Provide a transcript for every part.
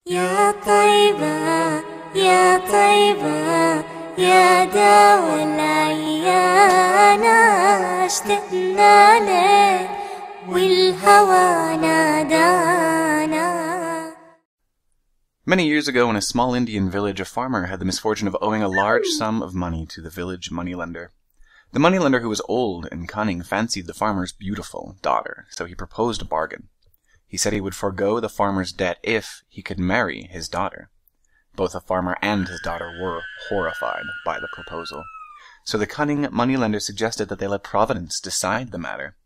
يا طيبة يا طيبة يا دوا العيانة اشتقنا لك والهوى نادانا. Many years ago in a small Indian village, a farmer had the misfortune of owing a large sum of money to the village moneylender. The moneylender, who was old and cunning, fancied the farmer's beautiful daughter, so he proposed a bargain. He said he would forego the farmer's debt if he could marry his daughter. Both the farmer and his daughter were horrified by the proposal. So the cunning moneylender suggested that they let Providence decide the matter.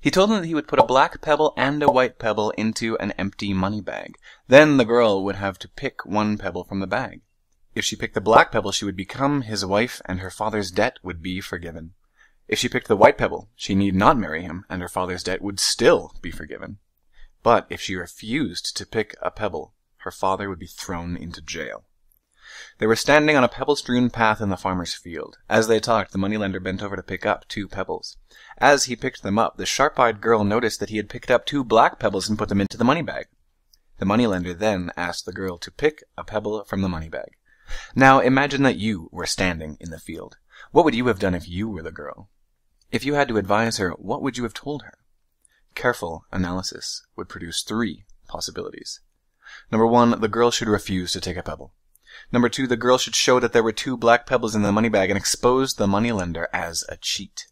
He told them that he would put a black pebble and a white pebble into an empty money bag. Then the girl would have to pick one pebble from the bag. If she picked the black pebble, she would become his wife and her father's debt would be forgiven. If she picked the white pebble, she need not marry him and her father's debt would still be forgiven. But if she refused to pick a pebble, her father would be thrown into jail. They were standing on a pebble-strewn path in the farmer's field. As they talked, the moneylender bent over to pick up 2 pebbles. As he picked them up, the sharp-eyed girl noticed that he had picked up 2 black pebbles and put them into the money bag. The moneylender then asked the girl to pick a pebble from the money bag. Now imagine that you were standing in the field. What would you have done if you were the girl? If you had to advise her, what would you have told her? Careful analysis would produce 3 possibilities. Number 1, the girl should refuse to take a pebble. Number 2, the girl should show that there were 2 black pebbles in the money bag and expose the moneylender as a cheat.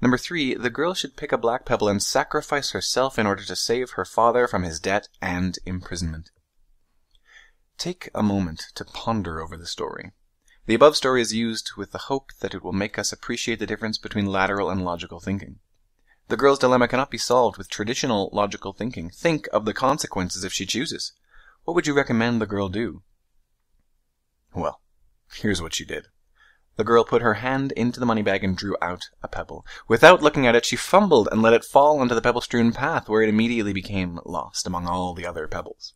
Number 3, the girl should pick a black pebble and sacrifice herself in order to save her father from his debt and imprisonment. Take a moment to ponder over the story. The above story is used with the hope that it will make us appreciate the difference between lateral and logical thinking. The girl's dilemma cannot be solved with traditional logical thinking. Think of the consequences if she chooses. What would you recommend the girl do? Well, here's what she did. The girl put her hand into the money bag and drew out a pebble. Without looking at it, she fumbled and let it fall onto the pebble-strewn path, where it immediately became lost among all the other pebbles.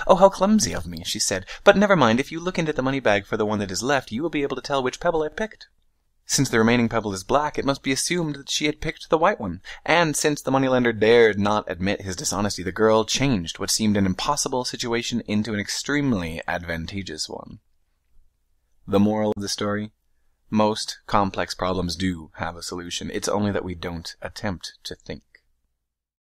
"Oh, how clumsy of me," she said. "But never mind, if you look into the money bag for the one that is left, you will be able to tell which pebble I picked." Since the remaining pebble is black, it must be assumed that she had picked the white one. And since the moneylender dared not admit his dishonesty, the girl changed what seemed an impossible situation into an extremely advantageous one. The moral of the story? Most complex problems do have a solution. It's only that we don't attempt to think.